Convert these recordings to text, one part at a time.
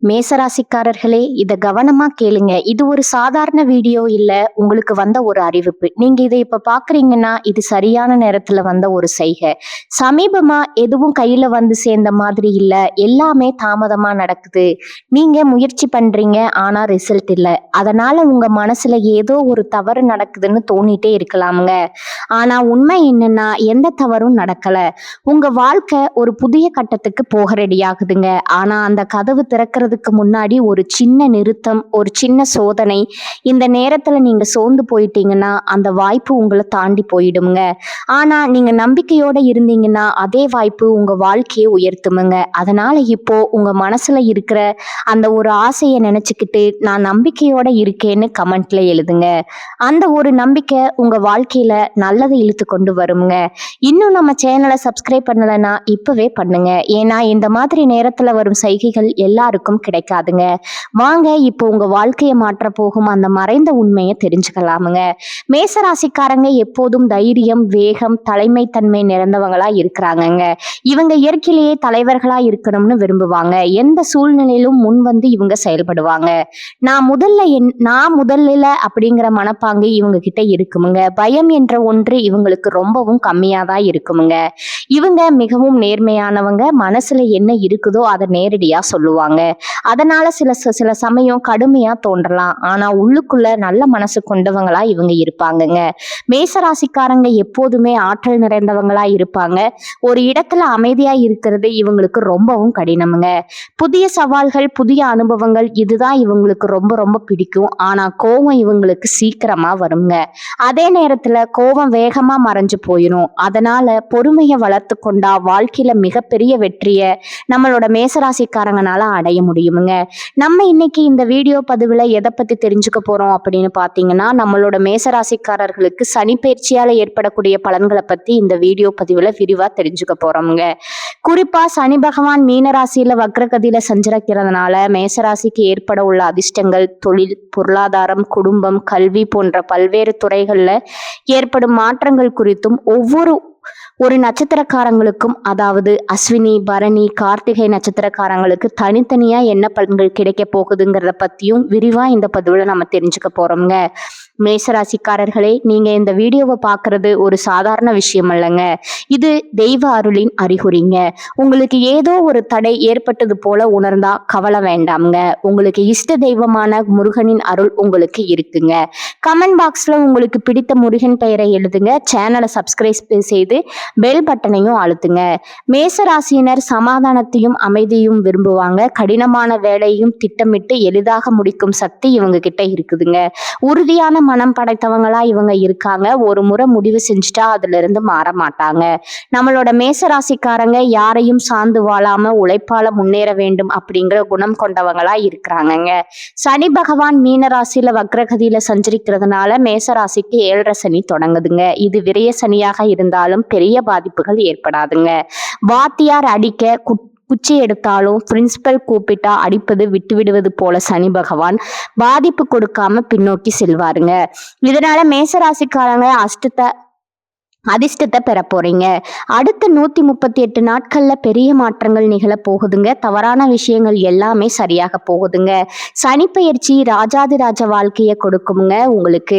மேசராசிக்காரர்களே, இத கவனமா கேளுங்க. இது ஒரு சாதாரண வீடியோ இல்ல, உங்களுக்கு வந்த ஒரு அறிவிப்பு. நீங்க இத இப்ப பாக்குறீங்கன்னா, இது சரியான நேரத்துல வந்த ஒரு செய்கை. சமீபமா எதுவும் கையில வந்து சேர்ந்த மாதிரி இல்ல, எல்லாமே தாமதமா நடக்குது. நீங்க முயற்சி பண்றீங்க, ஆனா ரிசல்ட் இல்ல. அதனால உங்க மனசுல ஏதோ ஒரு தவறு நடக்குதுன்னு தோணிட்டே இருக்கலாமுங்க. ஆனா உண்மை என்னன்னா, எந்த தவறும் நடக்கல. உங்க வாழ்க்கை ஒரு புதிய கட்டத்துக்கு போக ரெடி ஆகுதுங்க. ஆனா அந்த கதவு திறக்கிறதுக்கு முன்னாடி ஒரு சின்ன நிறுத்தம், ஒரு சின்ன சோதனை. இந்த நேரத்துல நீங்க சோர்ந்து போயிட்டீங்கன்னா அந்த வாய்ப்பு உங்களை தாண்டி போயிடுங்க. ஆனா நீங்க நம்பிக்கையோட இருந்தீங்கன்னா அதே வாய்ப்பு உங்க வாழ்க்கையை உயர்த்துமுங்க. அதனால இப்போ உங்க மனசுல இருக்கிற அந்த ஒரு ஆசையை நினைச்சுக்கிட்டு நான் நம்பிக்கையோட இருக்கேன்னு கமெண்ட்ல எழுதுங்க. அந்த ஒரு நம்பிக்கை உங்க வாழ்க்கையில நல்லதை இழுத்து கொண்டு வருங்க. இன்னும் நம்ம சேனலை சப்ஸ்கிரைப் பண்ணலைன்னா இப்பவே பண்ணுங்க. ஏன்னா இந்த மாதிரி நேரத்துல வரும் செய்கைகள் எல்லாருக்கும் கிடைக்காதுங்க. வாங்க இப்போ உங்க வாழ்க்கையை மாற்ற போகும் அந்த மறைந்த உண்மையை தெரிஞ்சுக்கலாமுங்க. மேசராசிக்காரங்க எப்போதும் தைரியம், வேகம், தலைமைத்தன்மை நிறைந்தவங்களா இருக்கிறாங்கங்க. இவங்க இயற்கையிலேயே தலைவர்களா இருக்கணும்னு விரும்புவாங்க. எந்த சூழ்நிலையிலும் முன் வந்து இவங்க செயல்படுவாங்க. நான் முதல்ல அப்படிங்கிற மனப்பாங்கு இவங்க கிட்ட இருக்குமுங்க. பயம் என்ற ஒன்று இவங்களுக்கு ரொம்பவும் கம்மியா தான் இருக்குமுங்க. இவங்க மிகவும் நேர்மையானவங்க. மனசுல என்ன இருக்குதோ அதை நேரடியா சொல்லுவாங்க. அதனால சில சமயம் கடுமையா தோன்றலாம். ஆனா உள்ளுக்குள்ள நல்ல மனசு கொண்டவங்களா இவங்க இருப்பாங்கங்க. மேசராசிக்காரங்க எப்போதுமே ஆற்றல் நிறைந்தவங்களா இருப்பாங்க. ஒரு இடத்துல அமைதியா இருக்கிறது இவங்களுக்கு ரொம்பவும் கடினமுங்க. புதிய சவால்கள், புதிய அனுபவங்கள் இதுதான் இவங்களுக்கு ரொம்ப ரொம்ப பிடிக்கும். ஆனா கோபம் இவங்களுக்கு சீக்கிரமா வருங்க. அதே நேரத்துல கோபம் வேகமா மறைஞ்சு போயிடும். அதனால பொறுமையை வளர்த்து கொண்டா வாழ்க்கையில மிகப்பெரிய வெற்றியை நம்மளோட மேசராசிக்காரங்கனால அடைய முடியுமுங்க. நம்ம இன்னைக்கு இந்த வீடியோ பதிவுல எதை பத்தி தெரிஞ்சுக்க போறோம் அப்படின்னு பாத்தீங்கன்னா, நம்மளோட மேசராசிக்காரர்களுக்கு சனி பயிற்சியால ஏற்படக்கூடிய பலன்களை பத்தி இந்த வீடியோ பதிவுல விரிவா தெரிஞ்சுக்க போறோமுங்க. குறிப்பா சனி பகவான் மீனராசியில வக்ரகதியில சஞ்சரிக்கிறதுனால மேசராசிக்கு ஏற்பட உள்ள அதிர்ஷ்டங்கள், தொழில், பொருளாதாரம், குடும்பம், கல்வி போன்ற பல்வேறு துறைகள்ல ஏற்படும் மாற்றங்கள் குறித்தும் ஒரு நட்சத்திரக்காரங்களுக்கும், அதாவது அஸ்வினி, பரணி, கார்த்திகை நட்சத்திரக்காரங்களுக்கு தனித்தனியா என்ன பலன்கள் கிடைக்க போகுதுங்கிறத பத்தியும் விரிவா இந்த பதிவுல நம்ம தெரிஞ்சுக்க போறோம்ங்க. மேசராசிக்காரர்களே, நீங்க இந்த வீடியோவை பார்க்கறது ஒரு சாதாரண விஷயம் அல்லங்க. இது தெய்வ அருளின் அறிகுறிங்க. உங்களுக்கு ஏதோ ஒரு தடை ஏற்பட்டது போல உணர்ந்தா கவலை வேண்டாம்ங்க. உங்களுக்கு இஷ்ட தெய்வமான முருகனின் அருள் உங்களுக்கு இருக்குங்க. கமெண்ட் பாக்ஸ்ல உங்களுக்கு பிடித்த முருகன் பெயரை எழுதுங்க. சேனலை சப்ஸ்கிரைப் செய்து பெல் பட்டனையும் அழுத்துங்க. மேசராசியினர் சமாதானத்தையும் அமைதியும் விரும்புவாங்க. கடினமான வேலையும் திட்டமிட்டு எளிதாக முடிக்கும் சக்தி இவங்க கிட்ட இருக்குதுங்க. உறுதியான மனம் படைத்தவங்களா இவங்க இருக்காங்க. ஒரு முறை முடிவு செஞ்சுட்டா அதுல இருந்து மாற மாட்டாங்க. நம்மளோட மேசராசிக்காரங்க யாரையும் சார்ந்து வாழாம உழைப்பால முன்னேற வேண்டும் அப்படிங்கிற குணம் கொண்டவங்களா இருக்கிறாங்கங்க. சனி பகவான் மீனராசியில வக்ரகதியில சஞ்சரிக்கிறதுனால மேசராசிக்கு 7.5 சனி தொடங்குதுங்க. இது விரய சனியாக இருந்தாலும் பெரிய பாதிப்புகள் ஏற்படாதுங்க. வாத்தியார் அடிக்க குச்சி எடுத்தாலும் பிரின்சிபல் கூப்பிட்டா அடிப்பது விட்டு விடுவது போல சனி பகவான் பாதிப்பு கொடுக்காம பின்னோக்கி செல்வாருங்க. இதனால மேசராசிக்காரங்க அதிர்ஷ்டத்தை பெற போறீங்க. அடுத்த 138 நாட்கள்ல பெரிய மாற்றங்கள் நிகழ போகுதுங்க. தவறான விஷயங்கள் எல்லாமே சரியாக போகுதுங்க. சனி பயிற்சி ராஜாதிராஜ வாழ்க்கையை கொடுக்குங்க. உங்களுக்கு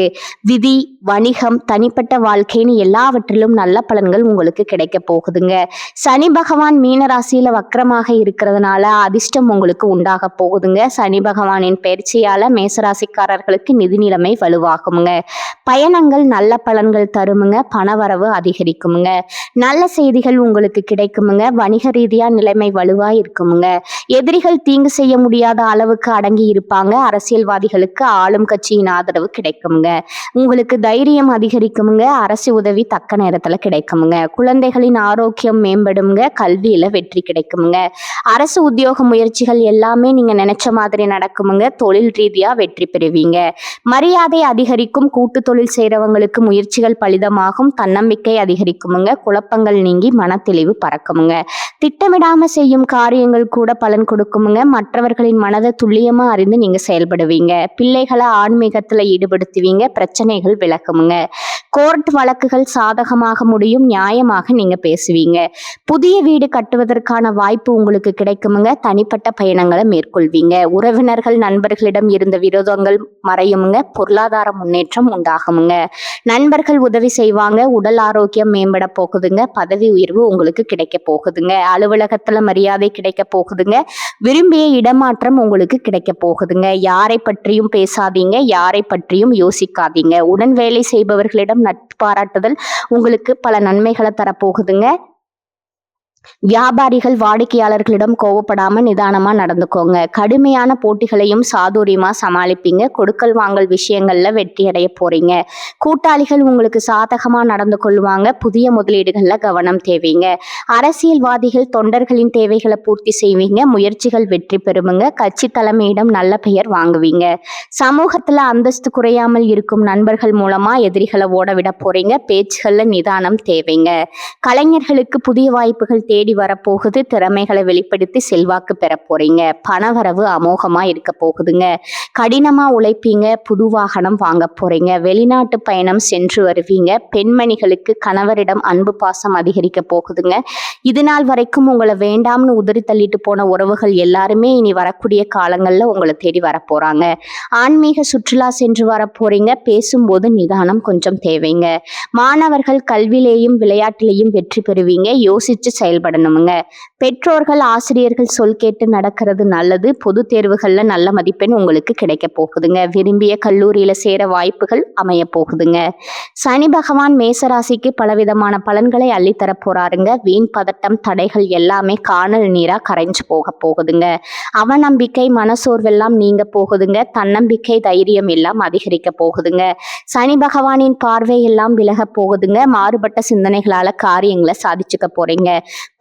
விதி, வணிகம், தனிப்பட்ட வாழ்க்கைன்னு எல்லாவற்றிலும் நல்ல பலன்கள் உங்களுக்கு கிடைக்க போகுதுங்க. சனி பகவான் மீனராசியில வக்கரமாக இருக்கிறதுனால அதிர்ஷ்டம் உங்களுக்கு உண்டாக போகுதுங்க. சனி பகவானின் பயிற்சியால மேசராசிக்காரர்களுக்கு நிதி நிலைமை வலுவாகுங்க. பயணங்கள் நல்ல பலன்கள் தருமுங்க. பணவரவு அதிகரிக்குமுங்க. நல்ல செய்திகள் உங்களுக்கு கிடைக்குமுங்க. வணிக ரீதியா நிலைமை வலுவா இருக்குமுங்க. எதிரிகள் தீங்கு செய்ய முடியாத அளவுக்கு அடங்கி இருப்பாங்க. அரசியல்வாதிகளுக்கு ஆளும் கட்சியின் ஆதரவு கிடைக்குமுங்க. உங்களுக்கு தைரியம் அதிகரிக்குமுங்க. அரசு உதவி தக்க நேரத்துல கிடைக்குமுங்க. குழந்தைகளின் ஆரோக்கியம் மேம்படுங்க. கல்வியில வெற்றி கிடைக்குமுங்க. அரசு உத்தியோக முயற்சிகள் எல்லாமே நீங்க நினைச்ச மாதிரி நடக்குமுங்க. தொழில் ரீதியா வெற்றி பெறுவீங்க. மரியாதை அதிகரிக்கும். கூட்டு தொழில் செய்யறவங்களுக்கு முயற்சிகள் பலிதமாகும். தன்னம்பிக்கை அதிகரிக்குமுங்க. குழப்பங்கள் நீங்கி மனத்தெளிவு பறக்குமுங்க. திட்டமிடாம செய்யும் காரியங்கள் கூட பலன் கொடுக்குமுங்க. மற்றவர்களின் மனதை துல்லியமா அறிந்து நீங்க செயல்படுவீங்க. பிள்ளைகளை ஆன்மீகத்துல ஈடுபடுத்துவீங்க. பிரச்சனைகள் விலக நடக்குமுங்க. கோர்ட் வழக்குகள் சாதகமாக முடியும். நியாயமாக நீங்க பேசுவீங்க. புதிய வீடு கட்டுவதற்கான வாய்ப்பு உங்களுக்கு கிடைக்குமுங்க. தனிப்பட்ட பயணங்களை மேற்கொள்வீங்க. உறவினர்கள் நண்பர்களிடம் இருந்த விரோதங்கள் மறையுமுங்க. பொருளாதார முன்னேற்றம் உண்டாகுமுங்க. நண்பர்கள் உதவி செய்வாங்க. உடல் ஆரோக்கியம் மேம்பட போகுதுங்க. பதவி உயர்வு உங்களுக்கு கிடைக்க போகுதுங்க. அலுவலகத்துல மரியாதை கிடைக்க போகுதுங்க. விரும்பிய இடமாற்றம் உங்களுக்கு கிடைக்க போகுதுங்க. யாரை பற்றியும் பேசாதீங்க. யாரை பற்றியும் யோசிக்காதீங்க. உடன் வேலை செய்பவர்களிடம் நட்பு பாராட்டுதல் உங்களுக்கு பல நன்மைகளை தரப்போகுதுங்க. வியாபாரிகள் வாடிக்கையாளர்களிடம் கோவப்படாம நிதானமா நடந்துக்கோங்க. கடுமையான போட்டிகளையும் சாதுரியமா சமாளிப்பீங்க. கொடுக்கல் வாங்கல் விஷயங்கள்ல வெற்றி அடைய போறீங்க. கூட்டாளிகள் உங்களுக்கு சாதகமா நடந்து கொள்வாங்க. புதிய முதலீடுகள்ல கவனம் தேவைங்க. அரசியல்வாதிகள் தொண்டர்களின் தேவைகளை பூர்த்தி செய்வீங்க. முயற்சிகள் வெற்றி பெறுமுங்க. கட்சி தலைமையிடம் நல்ல பெயர் வாங்குவீங்க. சமூகத்துல அந்தஸ்து குறையாமல் இருக்கும் நண்பர்கள் மூலமா எதிரிகளை ஓட விட போறீங்க. பேச்சுகள்ல நிதானம் தேவைங்க. கலைஞர்களுக்கு புதிய வாய்ப்புகள் தேடி வரப்போகுது. திறமைகளை வெளிப்படுத்தி செல்வாக்கு பெற போறீங்க. பணவரவு அமோகமா இருக்க போகுதுங்க. கடினமா உழைப்பீங்க. புது வாகனம் வாங்க போறீங்க. வெளிநாட்டு பயணம் சென்று வருவீங்க. பெண்மணிகளுக்கு கணவரிடம் அன்பு பாசம் அதிகரிக்க போகுதுங்க. இது நாள் வரைக்கும் உங்களை வேண்டாம்னு உதறி தள்ளிட்டு போன உறவுகள் எல்லாருமே இனி வரக்கூடிய காலங்கள்ல உங்களை தேடி வர போறாங்க. ஆன்மீக சுற்றுலா சென்று வர போறீங்க. பேசும்போது நிதானம் கொஞ்சம் தேவைங்க. மாணவர்கள் கல்வியிலேயும் விளையாட்டிலேயும் வெற்றி பெறுவீங்க. யோசிச்சு செயல்படணுமுங்க. பெற்றோர்கள் ஆசிரியர்கள் சொல் கேட்டு நடக்கிறது நல்லது. பொது தேர்வுகள்ல நல்ல மதிப்பெண் உங்களுக்கு கிடைக்க போகுதுங்க. விரும்பிய கல்லூரியில சேர வாய்ப்புகள் அமைய போகுதுங்க. சனி பகவான் மேசராசிக்கு பலவிதமான பலன்களை அள்ளித்தர போறாருங்க. வீண் பதட்டம் தடைகள் எல்லாமே காணல் நீரா கரைஞ்சு போகுதுங்க. அவநம்பிக்கை மனசோர்வெல்லாம் நீங்க போகுதுங்க. தன்னம்பிக்கை தைரியம் எல்லாம் அதிகரிக்க போகுதுங்க. சனி பகவானின் பார்வை எல்லாம் விலக போகுதுங்க. மாறுபட்ட சிந்தனைகளால காரியங்களை சாதிச்சுக்க போறீங்க.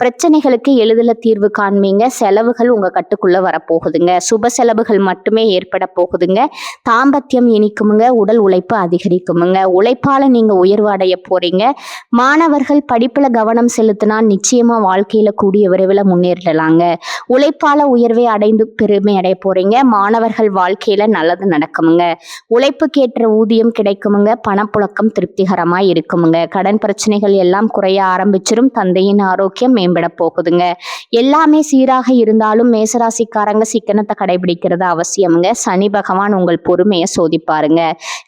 பிரச்சனைகளுக்கு எளிதில் தீர்வு காண்பீங்க. செலவுகள் உங்க கட்டுக்குள்ள வரப்போகுதுங்க. சுப செலவுகள் மட்டுமே ஏற்பட போகுதுங்க. தாம்பத்தியம் இனிக்குமுங்க. உடல் உழைப்பு அதிகரிக்குமுங்க. உழைப்பால நீங்க உயர்வு அடைய போறீங்க. மாணவர்கள் படிப்புல கவனம் செலுத்தினா நிச்சயமா வாழ்க்கையில கூடிய விரைவில் முன்னேறலாங்க. உழைப்பால உயர்வை அடைந்து பெருமை அடைய போறீங்க. மாணவர்கள் வாழ்க்கையில நல்லது நடக்குமுங்க. உழைப்புக்கேற்ற ஊதியம் கிடைக்குமுங்க. பணப்புழக்கம் திருப்திகரமா இருக்குமுங்க. கடன் பிரச்சனைகள் எல்லாம் குறைய ஆரம்பிச்சிடும். தந்தையின் ஆரோக்கியம் மேம்பட போகுதுங்க. எல்லாமே சீராக இருந்தாலும் மேசராசிக்காரங்க சிக்கனத்தை கடைபிடிக்கிறது அவசியமுங்க. சனி பகவான் உங்கள் பொறுமையை சோதிப்பாருங்க.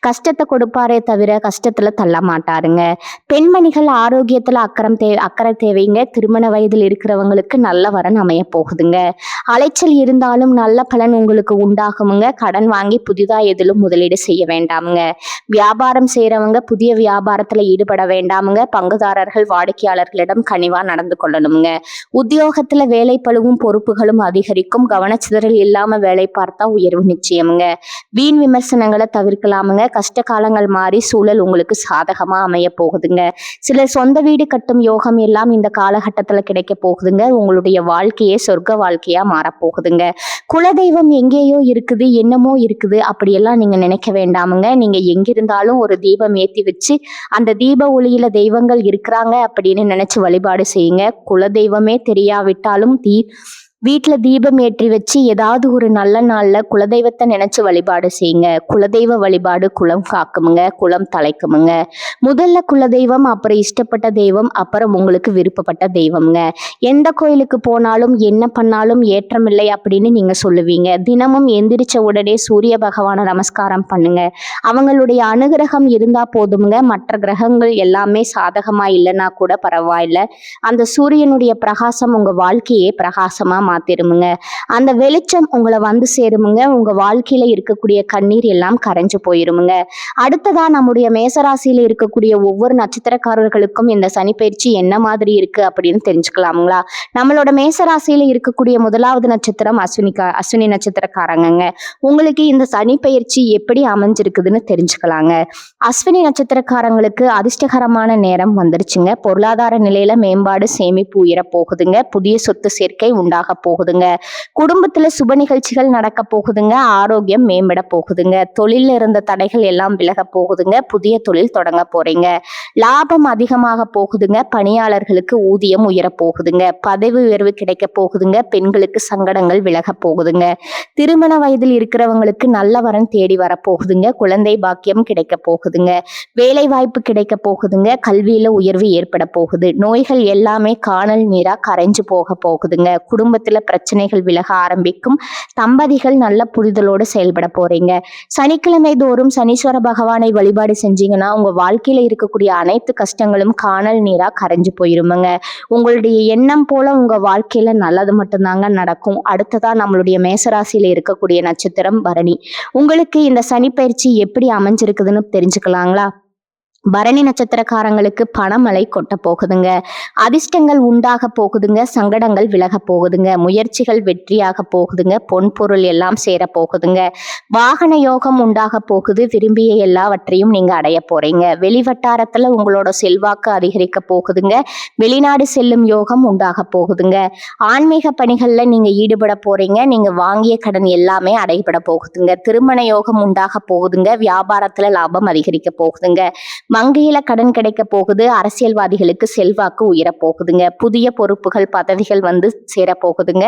கஷ்டத்தை கொடுப்பாரே தவிர கஷ்டத்துல தள்ள மாட்டாருங்க. பெண்மணிகள் ஆரோக்கியத்துல அக்கறை தேவைங்க. திருமண வயதில் இருக்கிறவங்களுக்கு நல்ல வரன் அமைய போகுதுங்க. அலைச்சல் இருந்தாலும் நல்ல பலன் உங்களுக்கு உண்டாகுமுங்க. கடன் வாங்கி புதிதா எதிலும் முதலீடு செய்ய வேண்டாமுங்க. வியாபாரம் செய்யறவங்க புதிய வியாபாரத்துல ஈடுபட வேண்டாமுங்க. பங்குதாரர்கள் வாடிக்கையாளர்களிடம் கனிவா நடந்து கொள்ளணுங்க. உத்தியோகத்துல வேலை பளுவும் பொறுப்புகளும் அதிகரிக்கும். கவனச்சிதறல் இல்லாம வேலை பார்த்தா உயர்வு நிச்சயமுங்க. வீண் விமர்சனங்களை தவிர்க்கலாமுங்க. கஷ்ட காலங்கள் மாறி சூழல் உங்களுக்கு சாதகமா அமைய போகுதுங்க. சிலர் சொந்த வீடு கட்டும் யோகம் எல்லாம் இந்த காலகட்டத்துல கிடைக்க போகுதுங்க. உங்களுடைய வாழ்க்கையே சொர்க்க வாழ்க்கையா மாறப்போகுதுங்க. குலதெய்வம் எங்கேயோ இருக்குது, என்னமோ இருக்குது அப்படியெல்லாம் நீங்க நினைக்க வேண்டாமுங்க. நீங்க எங்கிருந்தாலும் ஒரு தீபம் ஏத்தி வச்சு அந்த தீப ஒளியில தெய்வங்கள் இருக்கிறாங்க அப்படின்னு நினைச்சு வழிபாடு செய்யுங்க. குலதெய்வமே தெரியாவிட்டாலும் வீட்டில் தீபம் ஏற்றி வச்சு ஏதாவது ஒரு நல்ல நாள்ல குலதெய்வத்தை நினைச்சு வழிபாடு செய்யுங்க. குலதெய்வ வழிபாடு குலம் காக்குமுங்க. குலம் தலைக்குமுங்க. முதல்ல குலதெய்வம், அப்புறம் இஷ்டப்பட்ட தெய்வம், அப்புறம் உங்களுக்கு விருப்பப்பட்ட தெய்வம்ங்க. எந்த கோயிலுக்கு போனாலும் என்ன பண்ணாலும் ஏற்றம் இல்லை அப்படின்னு நீங்க சொல்லுவீங்க. தினமும் எந்திரிச்ச உடனே சூரிய பகவானை நமஸ்காரம் பண்ணுங்க. அவங்களுடைய அனுகிரகம் இருந்தா போதுமுங்க. மற்ற கிரகங்கள் எல்லாமே சாதகமா இல்லைன்னா கூட பரவாயில்ல. அந்த சூரியனுடைய பிரகாசம் உங்க வாழ்க்கையே பிரகாசமா மாத்திருமுங்க. அந்த வெளிச்சம் உங்களை வந்து சேருமுங்க. உங்க வாழ்க்கையில இருக்கக்கூடிய கண்ணீர் எல்லாம் கரைஞ்சு போயிருமுங்க. அடுத்ததா நம்முடைய மேசராசியில இருக்கக்கூடிய ஒவ்வொரு நட்சத்திரக்காரர்களுக்கும் இந்த சனிப்பெயர்ச்சி என்ன மாதிரி இருக்கு அப்படின்னு தெரிஞ்சுக்கலாமுங்களா? நம்மளோட மேசராசியில இருக்கக்கூடிய முதலாவது நட்சத்திரம் அஸ்வினி நட்சத்திரக்காரங்க. உங்களுக்கு இந்த சனிப்பெயர்ச்சி எப்படி அமைஞ்சிருக்குதுன்னு தெரிஞ்சுக்கலாங்க. அஸ்வினி நட்சத்திரக்காரங்களுக்கு அதிர்ஷ்டகரமான நேரம் வந்துருச்சுங்க. பொருளாதார நிலையில மேம்பாடு, சேமிப்பு உயர போகுதுங்க. புதிய சொத்து சேர்க்கை உண்டாக போகுதுங்க. குடும்பத்துல சுப நிகழ்ச்சிகள் நடக்க போகுதுங்க. ஆரோக்கியம் மேம்பட போகுதுங்க. தொழில இருந்த தடைகள் எல்லாம் விலக போகுதுங்க. புதிய தொழில் தொடங்க போறீங்க. லாபம் அதிகமாக போகுதுங்க. பணியாளர்களுக்கு ஊதியம் உயர போகுதுங்க. பதவி உயர்வு கிடைக்க போகுதுங்க. பெண்களுக்கு சங்கடங்கள் விலக போகுதுங்க. திருமண வயதில் இருக்கிறவங்களுக்கு நல்ல வரன் தேடி வரப்போகுதுங்க. குழந்தை பாக்கியம் கிடைக்க போகுதுங்க. வேலை வாய்ப்பு கிடைக்க போகுதுங்க. கல்வியில உயர்வு ஏற்பட போகுது. நோய்கள் எல்லாமே காணல் நீரா கரைஞ்சு போக போகுதுங்க. குடும்பத்துல பிரச்சனைகள் விலக ஆரம்பிக்கும். தம்பதிகள் நல்ல புரிதலோடு செயல்பட போறீங்க. சனிக்கிழமை தோறும் சனீஸ்வர பகவானை வழிபாடு செஞ்சீங்கன்னா உங்க வாழ்க்கையில இருக்கக்கூடிய அனைத்து கஷ்டங்களும் காணல் நீரா கரைஞ்சு போயிருமுங்க. உங்களுடைய எண்ணம் போல உங்க வாழ்க்கையில நல்லது மட்டும்தாங்க நடக்கும். அடுத்ததா நம்மளுடைய மேசராசியில இருக்கக்கூடிய நட்சத்திரம் பரணி. உங்களுக்கு இந்த சனி பயிற்சி எப்படி அமைஞ்சிருக்குதுன்னு தெரிஞ்சுக்கலாங்களா? பரணி நட்சத்திரக்காரங்களுக்கு பணமழை கொட்ட போகுதுங்க. அதிர்ஷ்டங்கள் உண்டாக போகுதுங்க. சங்கடங்கள் விலக போகுதுங்க. முயற்சிகள் வெற்றியாக போகுதுங்க. பொன்பொருள் எல்லாம் சேர போகுதுங்க. வாகன யோகம் உண்டாக போகுது. விரும்பிய எல்லாவற்றையும் நீங்க அடைய போறீங்க. வெளிவட்டாரத்துல உங்களோட செல்வாக்கு அதிகரிக்க போகுதுங்க. வெளிநாடு செல்லும் யோகம் உண்டாக போகுதுங்க. ஆன்மீக பணிகள்ல நீங்க ஈடுபட போறீங்க. நீங்க வாங்கிய கடன் எல்லாமே அடைபட போகுதுங்க. திருமண யோகம் உண்டாக போகுதுங்க. வியாபாரத்துல லாபம் அதிகரிக்க போகுதுங்க. வங்கியில கடன் கிடைக்க போகுது. அரசியல்வாதிகளுக்கு செல்வாக்கு உயர போகுதுங்க. புதிய பொறுப்புகள் பதவிகள் வந்து சேர போகுதுங்க.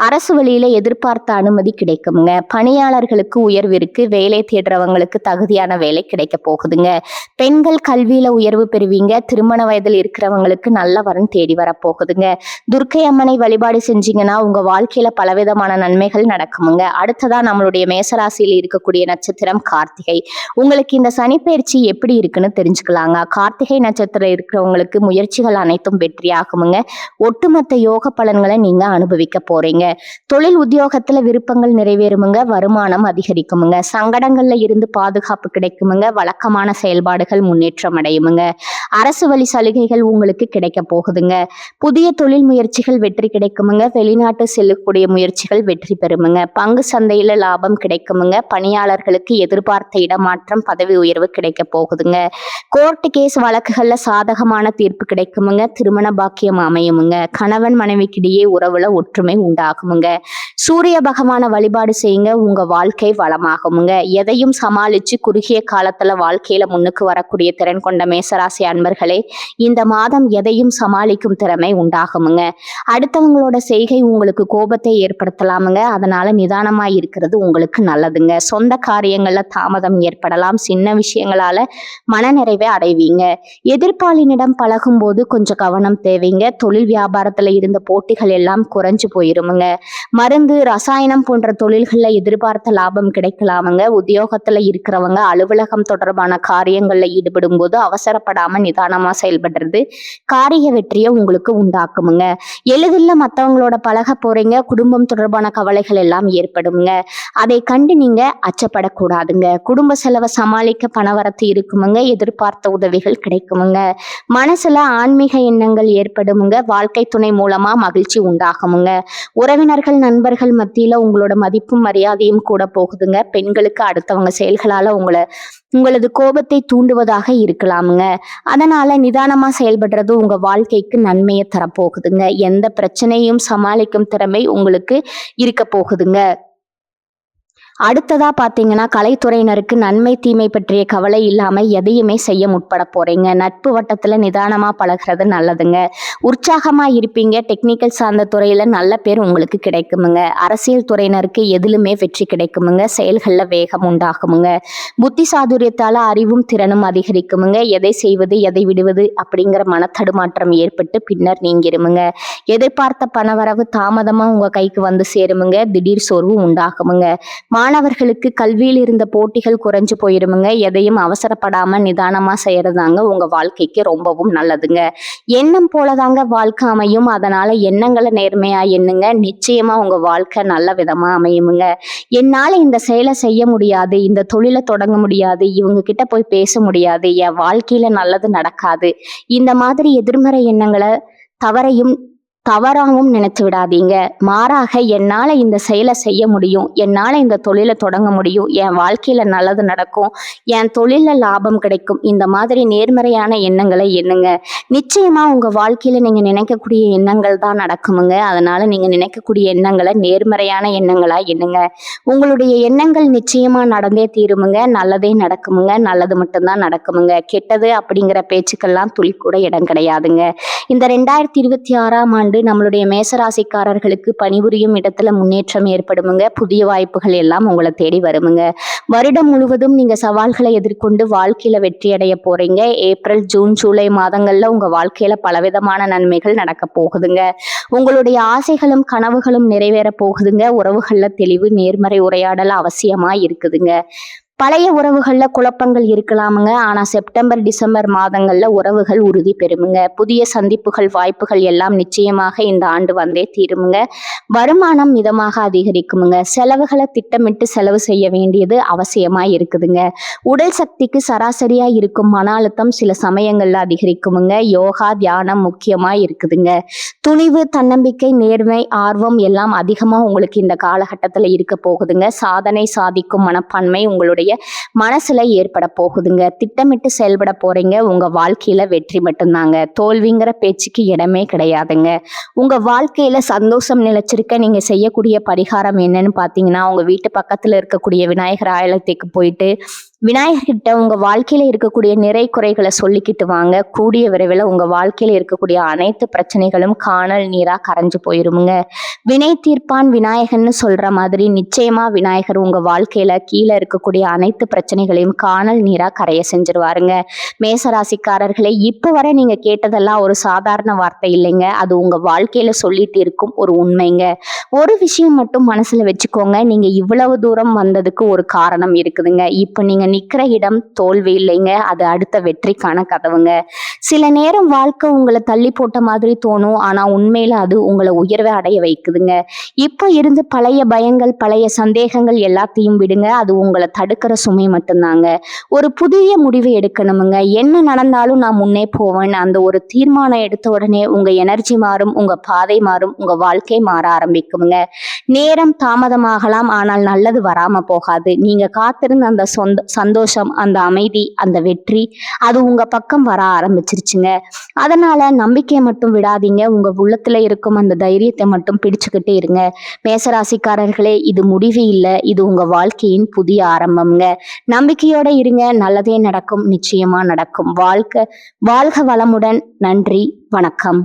அரசு வழியில எதிர்பார்த்த அனுமதி கிடைக்குங்க. பணியாளர்களுக்கு உயர்வு இருக்கு. வேலை தேடுறவங்களுக்கு தகுதியான வேலை கிடைக்க போகுதுங்க. பெண்கள் கல்வியில உயர்வு பெறுவீங்க. திருமண வயதில் இருக்கிறவங்களுக்கு நல்ல வரன் தேடி வரப்போகுதுங்க. துர்க்கை அம்மனை வழிபாடு செஞ்சீங்கன்னா உங்க வாழ்க்கையில பலவிதமான நன்மைகள் நடக்குமுங்க. அடுத்ததா நம்மளுடைய மேசராசியில் இருக்கக்கூடிய நட்சத்திரம் கார்த்திகை. உங்களுக்கு இந்த சனிப்பெயர்ச்சி எப்படி இருக்குன்னு தெரிஞ்சுக்கலாங்க. கார்த்திகை நட்சத்திரம் இருக்கிறவங்களுக்கு முயற்சிகள் அனைத்தும் வெற்றியாகுமுங்க. ஒட்டுமொத்த யோக பலன்களை நீங்க அனுபவிக்க போறீங்க. தொழில் உத்தியோகத்துல விருப்பங்கள் நிறைவேறுமுங்க. வருமானம் அதிகரிக்குமுங்க. சங்கடங்கள்ல இருந்து பாதுகாப்பு கிடைக்குமுங்க. வழக்கமான செயல்பாடுகள் முன்னேற்றம் அடையுமுங்க. அரசு வழி சலுகைகள் உங்களுக்கு கிடைக்க போகுதுங்க. புதிய தொழில் முயற்சிகள் வெற்றி கிடைக்குமுங்க. வெளிநாட்டு செல்லக்கூடிய முயற்சிகள் வெற்றி பெறுமுங்க. பங்கு சந்தையில லாபம் கிடைக்குமுங்க. பணியாளர்களுக்கு எதிர்பார்த்த இடமாற்றம் பதவி உயர்வு கிடைக்க போகுதுங்க. கோர்ட்டு கேஸ் வழக்குகள்ல சாதகமான தீர்ப்பு கிடைக்குமுங்க. திருமண பாக்கியம் அமையுமுங்க. கணவன் மனைவிக்கிடையே உறவுல ஒற்றுமை உண்டாகுமுங்க. சூரிய பகவான வழிபாடு செய்யுங்க. உங்க வாழ்க்கை வளமாகுமுங்க. எதையும் சமாளிச்சு குறுகிய காலத்துல வாழ்க்கையில முன்னுக்கு வரக்கூடிய திறன் கொண்ட மேசராசி அன்பர்களே, இந்த மாதம் எதையும் சமாளிக்கும் திறமை உண்டாகுமுங்க. அடுத்தவங்களோட செய்கை உங்களுக்கு கோபத்தை ஏற்படுத்தலாமுங்க. அதனால நிதானமா இருக்கிறது உங்களுக்கு நல்லதுங்க. சொந்த காரியங்கள்ல தாமதம் ஏற்படலாம். சின்ன விஷயங்களால மனநிறைவை அடைவீங்க. எதிர்ப்பாளினிடம் பழகும் போது கொஞ்சம் கவனம் தேவைங்க. தொழில் வியாபாரத்துல இருந்த போட்டிகள் எல்லாம் குறைஞ்சு போயிருமுங்க. மருந்து ரசாயனம் போன்ற தொழில்கள்ல எதிர்பார்த்த லாபம் கிடைக்கலாமுங்க. உத்தியோகத்துல இருக்கிறவங்க அலுவலகம் தொடர்பான காரியங்கள்ல ஈடுபடும் போது அவசரப்படாம நிதானமா செயல்படுறது காரிய வெற்றியை உங்களுக்கு உண்டாக்குமுங்க. எளிதில் மற்றவங்களோட பழக போறீங்க. குடும்பம் தொடர்பான கவலைகள் எல்லாம் ஏற்படுங்க. அதை கண்டு நீங்க அச்சப்படக்கூடாதுங்க. குடும்ப செலவை சமாளிக்க பணவரத்து இருக்குமுங்க. எதிர்பார்த்த உதவிகள் கிடைக்குமுங்க. மனசுல ஆன்மீக எண்ணங்கள் ஏற்படுமுங்க. வாழ்க்கை துணை மூலமா மகிழ்ச்சி உண்டாகுமுங்க. உறவினர்கள் நண்பர்கள் மத்தியில உங்களோட மதிப்பும் மரியாதையும் கூட போகுதுங்க. பெண்களுக்கு அடுத்தவங்க செயல்களால உங்களது கோபத்தை தூண்டுவதாக இருக்கலாமுங்க. அதனால நிதானமா செயல்படுறது உங்க வாழ்க்கைக்கு நன்மையை தரப்போகுதுங்க. எந்த பிரச்சனையும் சமாளிக்கும் திறமை உங்களுக்கு இருக்க போகுதுங்க. அடுத்ததா பாத்தீங்கன்னா கலைத்துறையினருக்கு நன்மை தீமை பற்றிய கவலை இல்லாம எதையுமே செய்ய முற்பட போறீங்க. நட்பு வட்டத்துல நிதானமா பழகிறது நல்லதுங்க. உற்சாகமா இருப்பீங்க. டெக்னிக்கல் சார்ந்த துறையில நல்ல பேர் உங்களுக்கு கிடைக்குமுங்க. அரசியல் துறையினருக்கு எதிலுமே வெற்றி கிடைக்குமுங்க. செயல்கள்ல வேகம் உண்டாகுமுங்க. புத்தி சாதுரியத்தால அறிவும் திறனும் அதிகரிக்குமுங்க. எதை செய்வது எதை விடுவது அப்படிங்கிற மனத்தடுமாற்றம் ஏற்பட்டு பின்னர் நீங்கிருமுங்க. எதிர்பார்த்த பணவரவு தாமதமா உங்க கைக்கு வந்து சேருமுங்க. திடீர் சோர்வு உண்டாகுமுங்க. மாணவர்களுக்கு கல்வியில் இருந்த போட்டிகள் குறைஞ்சு போயிருமுங்க. எதையும் அவசரப்படாம நிதானமா செய்யறதாங்க உங்க வாழ்க்கைக்கு ரொம்பவும் நல்லதுங்க. எண்ணம் போலதாங்க வாழ்க்கை அமையும். அதனால எண்ணங்களை நேர்மையா எண்ணுங்க. நிச்சயமா உங்க வாழ்க்கை நல்ல விதமா அமையுமுங்க. என்னால இந்த செயலை செய்ய முடியாது, இந்த தொழிலை தொடங்க முடியாது, இவங்க கிட்ட போய் பேச முடியாது, என் வாழ்க்கையில நல்லது நடக்காது, இந்த மாதிரி எதிர்மறை எண்ணங்களை தவறையும் தவறாகவும் நினைச்சு விடாதீங்க. மாறாக என்னால இந்த செயலை செய்ய முடியும், என்னால இந்த தொழிலை தொடங்க முடியும், என் வாழ்க்கையில நல்லது நடக்கும், என் தொழில்ல லாபம் கிடைக்கும், இந்த மாதிரி நேர்மறையான எண்ணங்களை எண்ணுங்க. நிச்சயமா உங்க வாழ்க்கையில நீங்க நினைக்கக்கூடிய எண்ணங்கள் தான் நடக்குமுங்க. அதனால நீங்க நினைக்கக்கூடிய எண்ணங்களை நேர்மறையான எண்ணங்களா எண்ணுங்க. உங்களுடைய எண்ணங்கள் நிச்சயமா நடந்தே தீருமுங்க. நல்லதே நடக்குமுங்க. நல்லது மட்டும்தான் நடக்குமுங்க. கெட்டது அப்படிங்கிற பேச்சுக்கெல்லாம் துளி கூட இடம் கிடையாதுங்க. இந்த 2026ஆம் ஆண்டு நம்மளுடைய மேசராசிக்காரர்களுக்கு பணிபுரியும் இடத்துல முன்னேற்றம் ஏற்படுமுங்க. புதிய வாய்ப்புகள் எல்லாம் உங்களை தேடி வருமுங்க. வருடம் முழுவதும் நீங்க சவால்களை எதிர்கொண்டு வாழ்க்கையில வெற்றி அடைய போறீங்க. ஏப்ரல், ஜூன், ஜூலை மாதங்கள்ல உங்க வாழ்க்கையில பலவிதமான நன்மைகள் நடக்க போகுதுங்க. உங்களுடைய ஆசைகளும் கனவுகளும் நிறைவேற போகுதுங்க. உறவுகள்ல தெளிவு, நேர்மறை உரையாடல் அவசியமா இருக்குதுங்க. பழைய உறவுகள்ல குழப்பங்கள் இருக்கலாமுங்க. ஆனா செப்டம்பர், டிசம்பர் மாதங்கள்ல உறவுகள் உறுதி பெறுமுங்க. புதிய சந்திப்புகள், வாய்ப்புகள் எல்லாம் நிச்சயமாக இந்த ஆண்டு வந்தே தீருமுங்க. வருமானம் மிதமாக அதிகரிக்குமுங்க. செலவுகளை திட்டமிட்டு செலவு செய்ய வேண்டியது அவசியமா இருக்குதுங்க. உடல் சக்திக்கு சராசரியா இருக்கும் மன அழுத்தம் சில சமயங்கள்ல அதிகரிக்குமுங்க. யோகா, தியானம் முக்கியமா இருக்குதுங்க. துணிவு, தன்னம்பிக்கை, நேர்மை, ஆர்வம் எல்லாம் அதிகமா உங்களுக்கு இந்த காலகட்டத்துல இருக்க போகுதுங்க. சாதனை சாதிக்கும் மனப்பான்மை உங்களுடைய மனசுல ஏற்பட போகுதுங்க. திட்டமிட்டு செயல்பட போறீங்க. உங்க வாழ்க்கையில வெற்றி மட்டும்தாங்க. தோல்விங்கிற பேச்சுக்கு இடமே கிடையாதுங்க. உங்க வாழ்க்கையில சந்தோஷம் நிலைச்சிருக்க நீங்க செய்யக்கூடிய பரிகாரம் என்னன்னு பாத்தீங்கன்னா, உங்க வீட்டு பக்கத்துல இருக்கக்கூடிய விநாயகர் ஆலயத்துக்கு போயிட்டு விநாயகர்கிட்ட உங்க வாழ்க்கையில இருக்கக்கூடிய நிறை குறைகளை சொல்லிக்கிட்டு வாங்க. கூடிய விரைவில் உங்க வாழ்க்கையில இருக்கக்கூடிய அனைத்து பிரச்சனைகளும் காணல் நீரா கரைஞ்சு போயிருமுங்க. வினை தீர்ப்பான் விநாயகர்னு சொல்ற மாதிரி நிச்சயமா விநாயகர் உங்க வாழ்க்கையில கீழே இருக்கக்கூடிய அனைத்து பிரச்சனைகளையும் காணல் நீரா கரைய செஞ்சிருவாருங்க. மேசராசிக்காரர்களே, இப்ப வரை நீங்க கேட்டதெல்லாம் ஒரு சாதாரண வார்த்தை இல்லைங்க. அது உங்க வாழ்க்கையில சொல்லிட்டு இருக்கும் ஒரு உண்மைங்க. ஒரு விஷயம் மட்டும் மனசுல வச்சுக்கோங்க. நீங்க இவ்வளவு தூரம் வந்ததுக்கு ஒரு காரணம் இருக்குதுங்க. இப்ப நீங்க நிக்கிற இடம் தோல்வி இல்லைங்க. அது அடுத்த வெற்றிக்கான கதவுங்க. சில நேரம் வாழ்க்கை உங்களை தள்ளி போட்ட மாதிரி தோணும். ஆனா உண்மையில அது உங்களை உயர்வை அடைய வைக்குதுங்க. இப்ப இருந்து பழைய பயங்கள், பழைய சந்தேகங்கள் எல்லாத்தையும் விடுங்க. அது உங்களை தடுக்கிற சுமை மட்டும்தாங்க. ஒரு புதிய முடிவு எடுக்கணுமுங்க. என்ன நடந்தாலும் நான் முன்னே போவேன். அந்த ஒரு தீர்மானம் எடுத்த உடனே உங்க எனர்ஜி மாறும், உங்க பாதை மாறும், உங்க வாழ்க்கை மாற ஆரம்பிக்குமுங்க. நேரம் தாமதமாகலாம், ஆனால் நல்லது வராம போகாது. நீங்க காத்திருந்த அந்த சந்தோஷம், அந்த அமைதி, அந்த வெற்றி, அது உங்க பக்கம் வர ஆரம்பிச்சிருச்சுங்க. அதனால நம்பிக்கையை மட்டும் விடாதீங்க. உங்க உள்ளத்துல இருக்கும் அந்த தைரியத்தை மட்டும் பிடிச்சுக்கிட்டே இருங்க. மேசராசிக்காரர்களே, இது முடிவு இல்லை, இது உங்க வாழ்க்கையின் புதிய ஆரம்பம்ங்க. நம்பிக்கையோட இருங்க. நல்லதே நடக்கும். நிச்சயமா நடக்கும். வாழ்க வளமுடன். நன்றி, வணக்கம்.